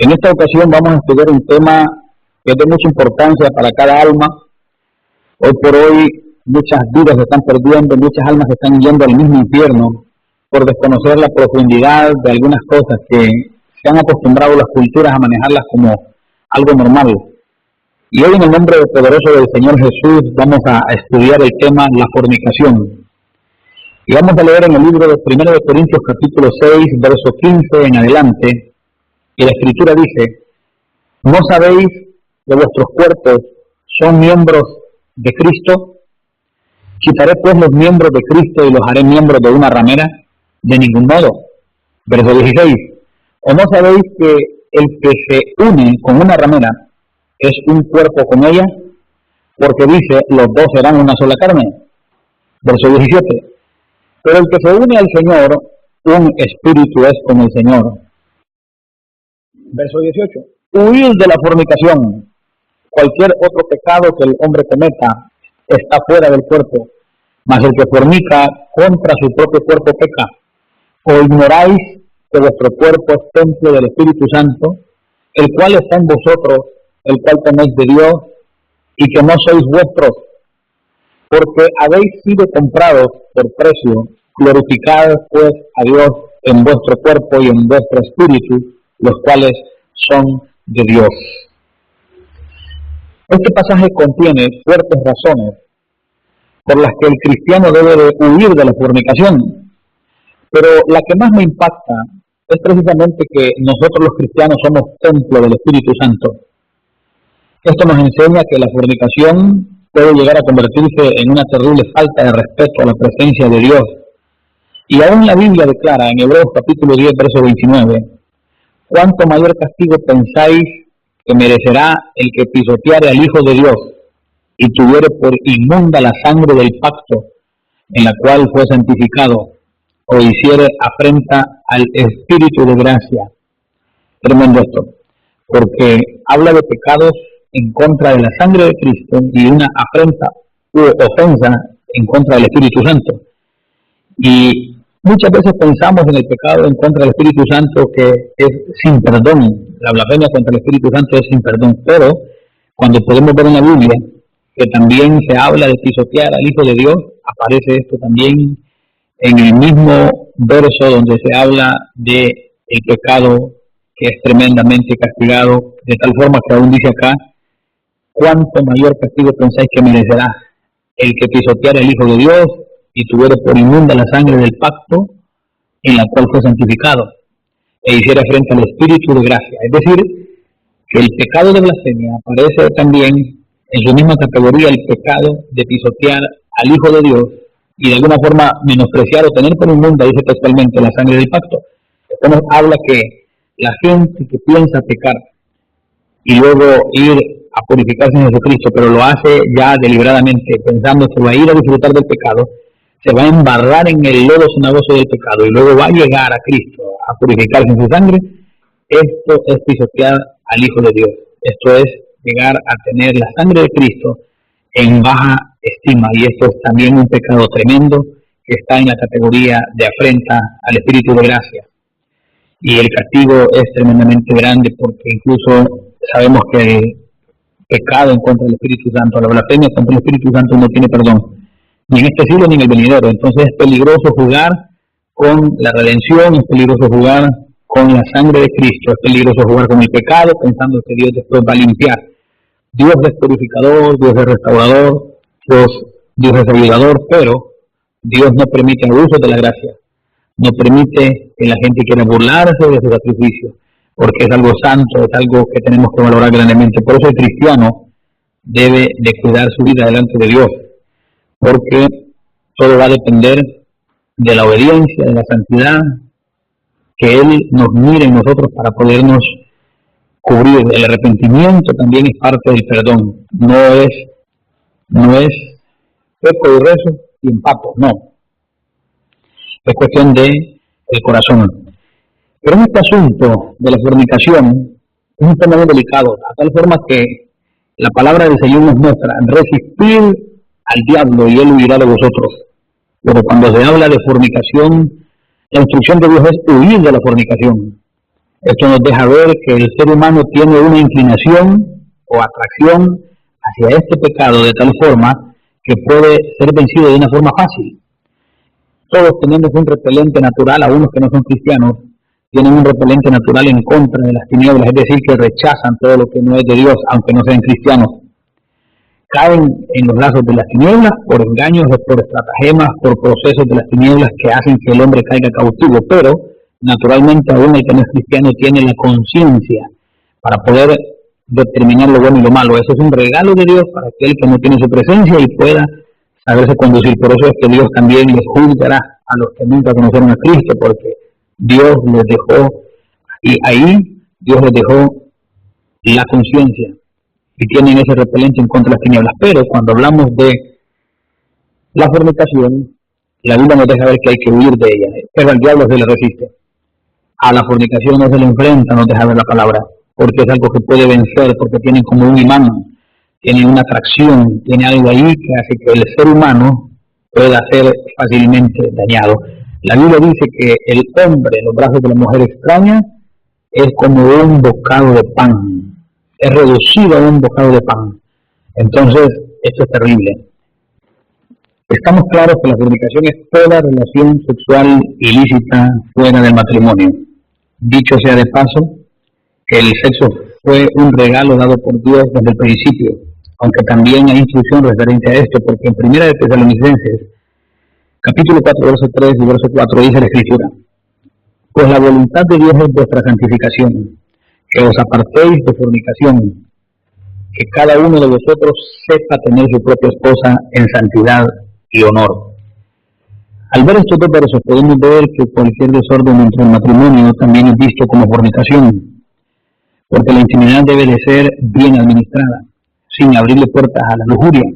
En esta ocasión vamos a estudiar un tema que es de mucha importancia para cada alma. Hoy por hoy muchas vidas se están perdiendo, muchas almas se están yendo al mismo infierno por desconocer la profundidad de algunas cosas que se han acostumbrado las culturas a manejarlas como algo normal. Y hoy en el nombre poderoso del Señor Jesús vamos a estudiar el tema la fornicación. Y vamos a leer en el libro de 1 de Corintios capítulo 6, verso 15 en adelante. Y la Escritura dice: ¿no sabéis que vuestros cuerpos son miembros de Cristo? ¿Quitaré pues los miembros de Cristo y los haré miembros de una ramera? De ningún modo. Verso 16. ¿O no sabéis que el que se une con una ramera es un cuerpo con ella? Porque dice, los dos serán una sola carne. Verso 17. Pero el que se une al Señor, un espíritu es con el Señor. Verso 18. Huid de la fornicación. Cualquier otro pecado que el hombre cometa está fuera del cuerpo, mas el que fornica contra su propio cuerpo peca. ¿O ignoráis que vuestro cuerpo es templo del Espíritu Santo, el cual está en vosotros, el cual tenéis de Dios, y que no sois vuestros? Porque habéis sido comprados por precio. Glorificad pues a Dios en vuestro cuerpo y en vuestro espíritu, los cuales son de Dios. Este pasaje contiene fuertes razones por las que el cristiano debe de huir de la fornicación. Pero la que más me impacta es precisamente que nosotros los cristianos somos templo del Espíritu Santo. Esto nos enseña que la fornicación puede llegar a convertirse en una terrible falta de respeto a la presencia de Dios. Y aún la Biblia declara en Hebreos capítulo 10, verso 29, ¿cuánto mayor castigo pensáis que merecerá el que pisoteare al Hijo de Dios y tuviere por inmunda la sangre del pacto en la cual fue santificado, o hiciere afrenta al Espíritu de gracia? Tremendo esto, porque habla de pecados en contra de la sangre de Cristo y una afrenta u ofensa en contra del Espíritu Santo. Y muchas veces pensamos en el pecado en contra del Espíritu Santo que es sin perdón. La blasfemia contra el Espíritu Santo es sin perdón. Pero cuando podemos ver en la Biblia que también se habla de pisotear al Hijo de Dios, aparece esto también en el mismo verso donde se habla de el pecado que es tremendamente castigado, de tal forma que aún dice acá, ¿cuánto mayor castigo pensáis que merecerá el que pisoteare al Hijo de Dios y tuviere por inmunda la sangre del pacto en la cual fue santificado, e hiciera frente al Espíritu de gracia? Es decir, que el pecado de blasfemia aparece también en su misma categoría el pecado de pisotear al Hijo de Dios y de alguna forma menospreciar o tener por inmunda, dice textualmente, la sangre del pacto. Esto nos habla que la gente que piensa pecar y luego ir a purificarse en Jesucristo, pero lo hace ya deliberadamente, pensando que va a ir a disfrutar del pecado, se va a embarrar en el lodo cenagoso del pecado y luego va a llegar a Cristo a purificarse en su sangre. Esto es pisotear al Hijo de Dios. Esto es llegar a tener la sangre de Cristo en baja estima, y esto es también un pecado tremendo que está en la categoría de afrenta al Espíritu de gracia. Y el castigo es tremendamente grande, porque incluso sabemos que el pecado en contra del Espíritu Santo, la blasfemia contra el Espíritu Santo, no tiene perdón, ni en este siglo ni en el venidero. Entonces es peligroso jugar con la redención, es peligroso jugar con la sangre de Cristo, es peligroso jugar con el pecado pensando que Dios después va a limpiar. Dios es purificador, Dios es restaurador, Dios es ayudador, pero Dios no permite abusos de la gracia, no permite que la gente quiera burlarse de su sacrificio, porque es algo santo, es algo que tenemos que valorar grandemente. Por eso el cristiano debe de cuidar su vida delante de Dios, porque todo va a depender de la obediencia, de la santidad, que Él nos mire en nosotros para podernos cubrir. El arrepentimiento también es parte del perdón, no es peco y rezo y empapo, no. Es cuestión de el corazón. Pero en este asunto de la fornicación es un tema muy delicado, a tal forma que la palabra del Señor nos muestra: resistir al diablo y él huirá de vosotros. Pero cuando se habla de fornicación, la instrucción de Dios es huir de la fornicación. Esto nos deja ver que el ser humano tiene una inclinación o atracción hacia este pecado de tal forma que puede ser vencido de una forma fácil. Todos tenemos un repelente natural, a unos que no son cristianos, tienen un repelente natural en contra de las tinieblas, es decir, que rechazan todo lo que no es de Dios, aunque no sean cristianos. Caen en los lazos de las tinieblas por engaños, por estratagemas, por procesos de las tinieblas que hacen que el hombre caiga cautivo, pero naturalmente aún el que no es cristiano tiene la conciencia para poder determinar lo bueno y lo malo. Eso es un regalo de Dios para aquel que no tiene su presencia y pueda saberse conducir. Por eso es que Dios también les juzgará a los que nunca conocieron a Cristo, porque Dios les dejó, y ahí Dios les dejó la conciencia y tienen ese repelente en contra de las tinieblas. Pero cuando hablamos de la fornicación, la Biblia nos deja ver que hay que huir de ella, pero al diablo se le resiste. A la fornicación no se le enfrenta, nos deja ver la palabra, porque es algo que puede vencer, porque tiene como un imán, tiene una atracción, tiene algo ahí que hace que el ser humano pueda ser fácilmente dañado. La Biblia dice que el hombre en los brazos de la mujer extraña es como un bocado de pan, es reducido a un bocado de pan. Entonces, esto es terrible. Estamos claros que la fornicación es toda relación sexual ilícita fuera del matrimonio. Dicho sea de paso, que el sexo fue un regalo dado por Dios desde el principio, aunque también hay instrucción referente a esto, porque en 1 de Tesalonicenses, capítulo 4, verso 3 y verso 4, dice la Escritura: pues la voluntad de Dios es vuestra santificación, que os apartéis de fornicación, que cada uno de vosotros sepa tener su propia esposa en santidad y honor. Al ver estos dos versos podemos ver que cualquier desorden dentro del matrimonio también es visto como fornicación, porque la intimidad debe de ser bien administrada, sin abrirle puertas a la lujuria.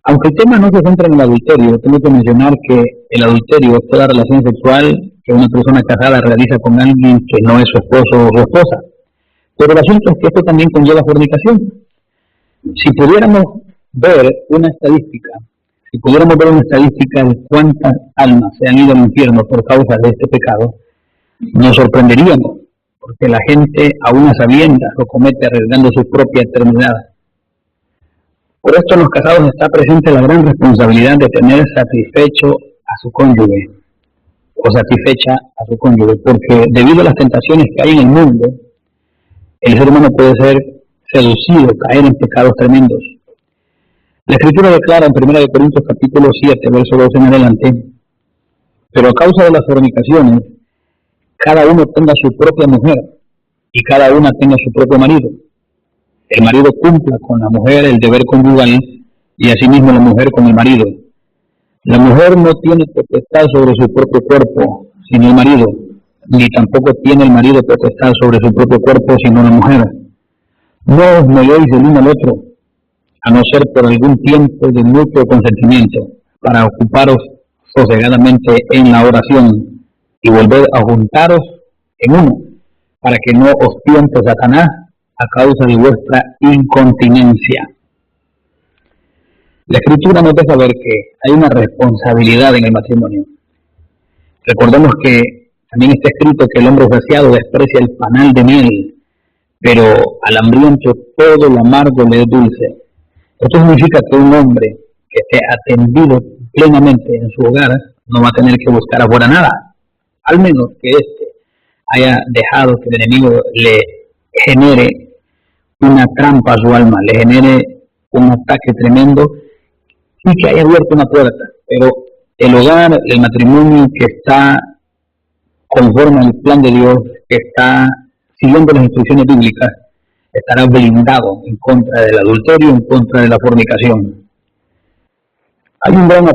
Aunque el tema no se centra en el adulterio, tengo que mencionar que el adulterio es toda relación sexual que una persona casada realiza con alguien que no es su esposo o su esposa. Pero el asunto es que esto también conlleva fornicación. Si pudiéramos ver una estadística de cuántas almas se han ido al infierno por causa de este pecado, nos sorprenderíamos, porque la gente, aún a sabiendas, lo comete arriesgando su propia eternidad. Por esto en los casados está presente la gran responsabilidad de tener satisfecho a su cónyuge, o satisfecha a su cónyuge, porque debido a las tentaciones que hay en el mundo, el ser humano puede ser seducido, caer en pecados tremendos. La Escritura declara en 1 Corintios capítulo 7, verso 12 en adelante: pero a causa de las fornicaciones, cada uno tenga su propia mujer y cada una tenga su propio marido. El marido cumpla con la mujer el deber conyugal y asimismo la mujer con el marido. La mujer no tiene potestad sobre su propio cuerpo, sino el marido, ni tampoco tiene el marido potestad sobre su propio cuerpo, sino la mujer. No os neguéis el uno al otro, a no ser por algún tiempo de mutuo consentimiento, para ocuparos sosegadamente en la oración y volver a juntaros en uno, para que no os tiente Satanás a causa de vuestra incontinencia. La Escritura nos deja ver que hay una responsabilidad en el matrimonio. Recordemos que también está escrito que el hombre saciado desprecia el panal de miel, pero al hambriento todo lo amargo le es dulce. Esto significa que un hombre que esté atendido plenamente en su hogar no va a tener que buscar afuera nada, al menos que éste haya dejado que el enemigo le genere una trampa a su alma, le genere un ataque tremendo y que haya abierto una puerta. Pero el hogar, el matrimonio que está conforme al plan de Dios, que está siguiendo las instrucciones bíblicas, estará blindado en contra del adulterio, en contra de la fornicación. Hay un gran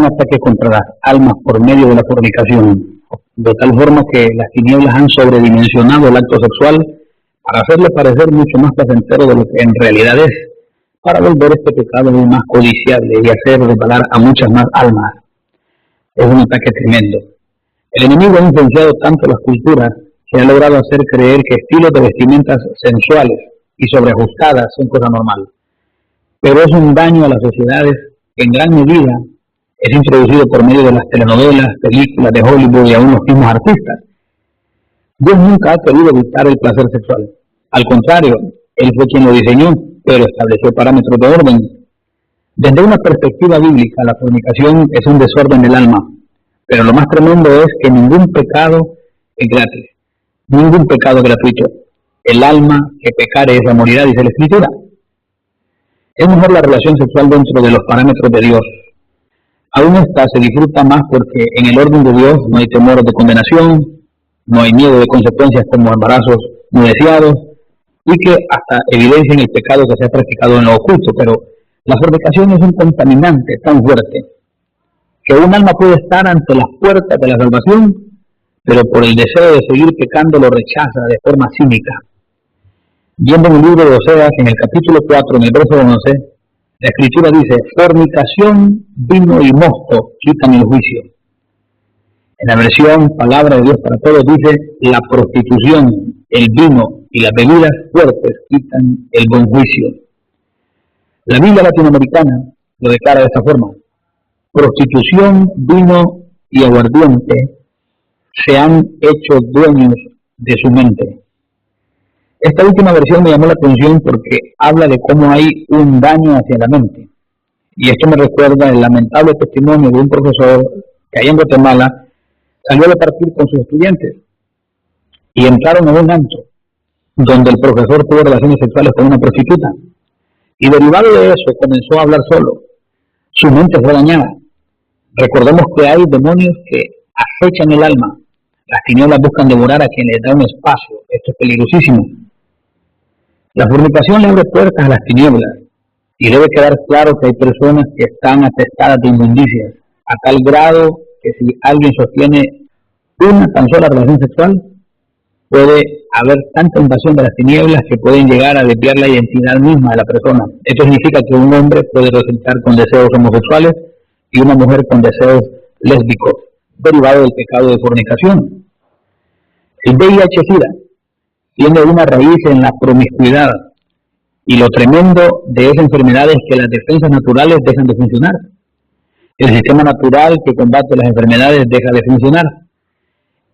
ataque contra las almas por medio de la fornicación, de tal forma que las tinieblas han sobredimensionado el acto sexual para hacerle parecer mucho más placentero de lo que en realidad es, para volver este pecado aún más codiciable y hacer resbalar a muchas más almas. Es un ataque tremendo. El enemigo ha influenciado tanto las culturas que ha logrado hacer creer que estilos de vestimentas sensuales y sobreajustadas son cosa normal. Pero es un daño a las sociedades que en gran medida Es introducido por medio de las telenovelas, películas de Hollywood y aún los mismos artistas. Dios nunca ha querido evitar el placer sexual. Al contrario, Él fue quien lo diseñó, pero estableció parámetros de orden. Desde una perspectiva bíblica, la fornicación es un desorden del alma, pero lo más tremendo es que ningún pecado es gratis, ningún pecado es gratuito. El alma que pecare esa morirá, dice la Escritura. Es mejor la relación sexual dentro de los parámetros de Dios. Aún esta se disfruta más porque en el orden de Dios no hay temor de condenación, no hay miedo de consecuencias como embarazos no deseados, y que hasta evidencian el pecado que se ha practicado en lo oculto. Pero la fornicación es un contaminante tan fuerte que un alma puede estar ante las puertas de la salvación, pero por el deseo de seguir pecando lo rechaza de forma cínica. Viendo en el libro de Oseas, en el capítulo 4, en el verso 11, la Escritura dice: fornicación, vino y mosto quitan el juicio. En la versión Palabra de Dios para Todos dice: la prostitución, el vino y las bebidas fuertes quitan el buen juicio. La Biblia latinoamericana lo declara de esta forma: prostitución, vino y aguardiente se han hecho dueños de su mente. Esta última versión me llamó la atención porque habla de cómo hay un daño hacia la mente. Y esto me recuerda el lamentable testimonio de un profesor que allá en Guatemala salió a departir con sus estudiantes y entraron a un antro donde el profesor tuvo relaciones sexuales con una prostituta. Y derivado de eso comenzó a hablar solo. Su mente fue dañada. Recordemos que hay demonios que acechan el alma. Las tinieblas buscan devorar a quien les da un espacio. Esto es peligrosísimo. La fornicación le abre puertas a las tinieblas, y debe quedar claro que hay personas que están atestadas de inmundicias, a tal grado que si alguien sostiene una tan sola relación sexual, puede haber tanta invasión de las tinieblas que pueden llegar a desviar la identidad misma de la persona. Esto significa que un hombre puede resultar con deseos homosexuales y una mujer con deseos lésbicos, derivado del pecado de fornicación. El VIH-Sida tiene una raíz en la promiscuidad, y lo tremendo de esa enfermedad es que las defensas naturales dejan de funcionar. El sistema natural que combate las enfermedades deja de funcionar.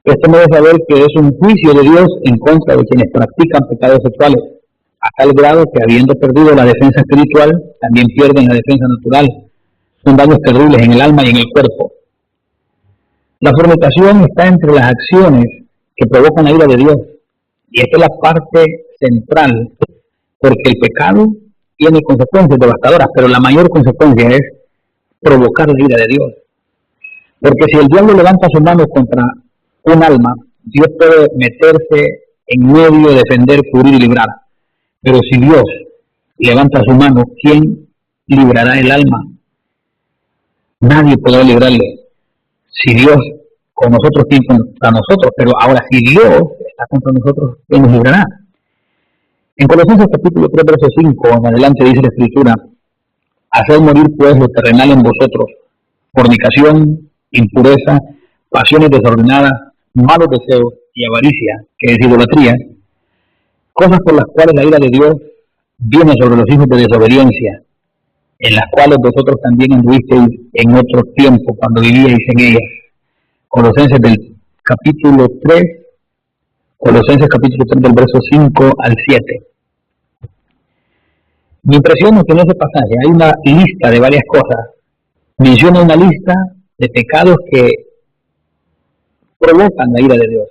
Esto me debe saber que es un juicio de Dios en contra de quienes practican pecados sexuales, a tal grado que habiendo perdido la defensa espiritual, también pierden la defensa natural. Son daños terribles en el alma y en el cuerpo. La fornicación está entre las acciones que provocan la ira de Dios. Y esta es la parte central, porque el pecado tiene consecuencias devastadoras, pero la mayor consecuencia es provocar la ira de Dios. Porque si el diablo levanta su mano contra un alma, Dios puede meterse en medio, defender, cubrir y librar. Pero si Dios levanta su mano, ¿quién librará el alma? Nadie podrá librarle. Si Dios con nosotros, ¿quién contra nosotros? Pero ahora, si Dios está contra nosotros, ¿quién nos librará? En Colosenses capítulo 3, verso 5, en adelante dice la Escritura: haced morir pues lo terrenal en vosotros, fornicación, impureza, pasiones desordenadas, malos deseos y avaricia, que es idolatría, cosas por las cuales la ira de Dios viene sobre los hijos de desobediencia, en las cuales vosotros también anduvisteis en otro tiempo cuando vivíais en ellas. Colosenses del capítulo 3, Colosenses capítulo 3 del verso 5 al 7. Mi impresión es que en ese pasaje hay una lista de varias cosas. Menciona una lista de pecados que provocan la ira de Dios.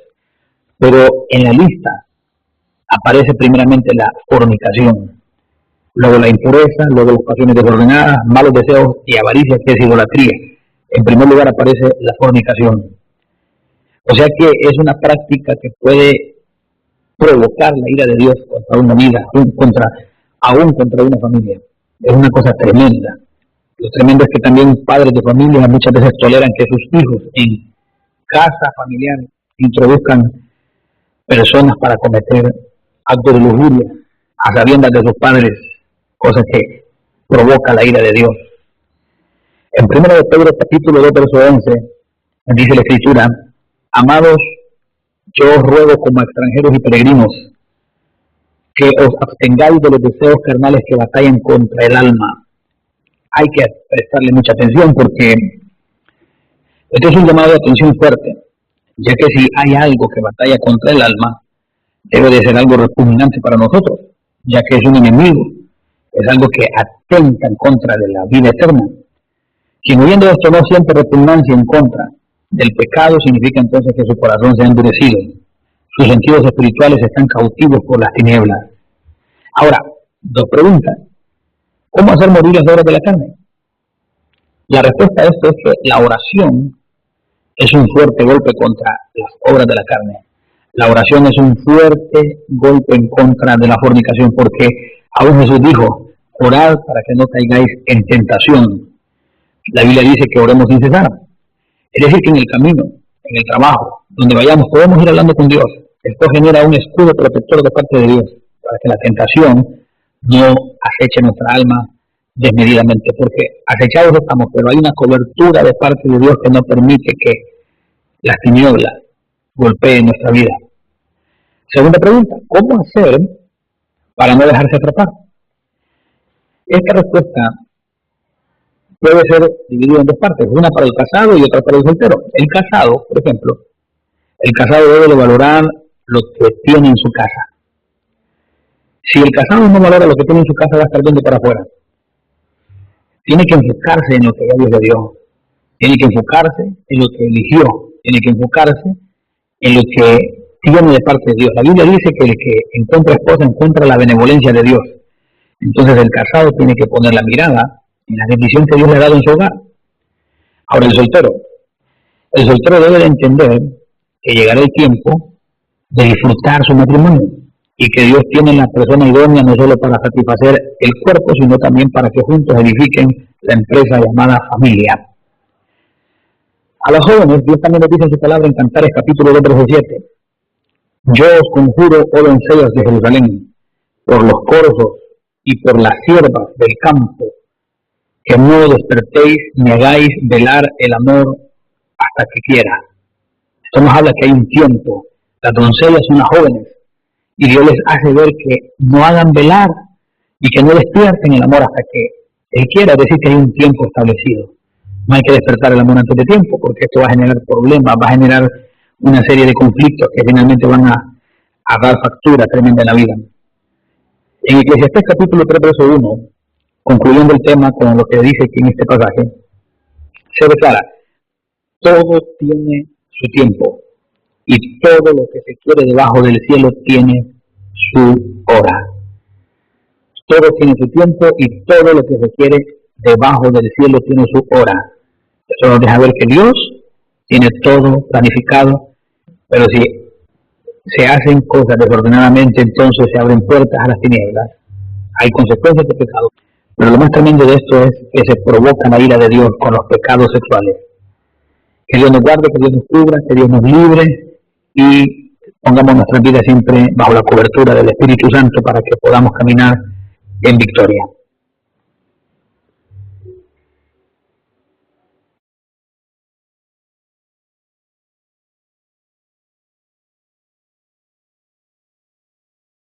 Pero en la lista aparece primeramente la fornicación, luego la impureza, luego las pasiones desordenadas, malos deseos y avaricia, que es idolatría. En primer lugar aparece la fornicación. O sea que es una práctica que puede provocar la ira de Dios contra una vida, aún contra una familia. Es una cosa tremenda. Lo tremendo es que también padres de familia muchas veces toleran que sus hijos en casa familiar introduzcan personas para cometer actos de lujuria a sabiendas de sus padres, cosa que provoca la ira de Dios. En 1 de Pedro capítulo 2 verso 11 dice la Escritura: amados, yo os ruego como extranjeros y peregrinos que os abstengáis de los deseos carnales que batallan contra el alma. Hay que prestarle mucha atención porque Esto es un llamado de atención fuerte, ya que si hay algo que batalla contra el alma, debe de ser algo repugnante para nosotros, ya que es un enemigo, es algo que atenta en contra de la vida eterna. Quien oyendo esto no siente repugnancia en contra del pecado, significa entonces que su corazón se ha endurecido, sus sentidos espirituales están cautivos por las tinieblas. Ahora, dos preguntas. ¿Cómo hacer morir las obras de la carne? La respuesta a esto es que la oración es un fuerte golpe contra las obras de la carne. La oración es un fuerte golpe en contra de la fornicación, porque aún Jesús dijo, orad para que no caigáis en tentación. La Biblia dice que oremos sin cesar. Es decir, que en el camino, en el trabajo, donde vayamos, podemos ir hablando con Dios. Esto genera un escudo protector de parte de Dios, para que la tentación no aceche nuestra alma desmedidamente, porque acechados estamos, pero hay una cobertura de parte de Dios que no permite que las tinieblas golpeen nuestra vida. Segunda pregunta, ¿cómo hacer para no dejarse atrapar? Esta respuesta puede ser dividida en dos partes, una para el casado y otra para el soltero. El casado, por ejemplo, el casado debe de valorar lo que tiene en su casa. Si el casado no valora lo que tiene en su casa, va a estar viendo para afuera. Tiene que enfocarse en lo que Dios le dio. Tiene que enfocarse en lo que eligió. Tiene que enfocarse en lo que tiene de parte de Dios. La Biblia dice que el que encuentra esposa encuentra la benevolencia de Dios. Entonces el casado tiene que poner la mirada en la bendición que Dios le ha dado en su hogar. Ahora el soltero debe de entender que llegará el tiempo de disfrutar su matrimonio y que Dios tiene la persona idónea no solo para satisfacer el cuerpo, sino también para que juntos edifiquen la empresa llamada familia. A los jóvenes, Dios también les dice en su palabra en Cantares capítulo 2, verso 7. Yo os conjuro, oh doncellas de Jerusalén, por los corzos y por las siervas del campo, que no despertéis ni hagáis velar el amor hasta que quiera. Esto nos habla que hay un tiempo. Las doncellas son las jóvenes y Dios les hace ver que no hagan velar y que no despierten el amor hasta que Él quiera, es decir, que hay un tiempo establecido. No hay que despertar el amor antes de tiempo, porque esto va a generar problemas, va a generar una serie de conflictos que finalmente van a dar factura tremenda en la vida. En Eclesiastés capítulo 3, verso 1, concluyendo el tema con lo que dice aquí en este pasaje, se declara, todo tiene su tiempo y todo lo que se quiere debajo del cielo tiene su hora. Todo tiene su tiempo y todo lo que se quiere debajo del cielo tiene su hora. Eso nos deja ver que Dios tiene todo planificado, pero si se hacen cosas desordenadamente, entonces se abren puertas a las tinieblas. Hay consecuencias de pecado. Pero lo más tremendo de esto es que se provoca la ira de Dios con los pecados sexuales. Que Dios nos guarde, que Dios nos cubra, que Dios nos libre y pongamos nuestras vidas siempre bajo la cobertura del Espíritu Santo para que podamos caminar en victoria.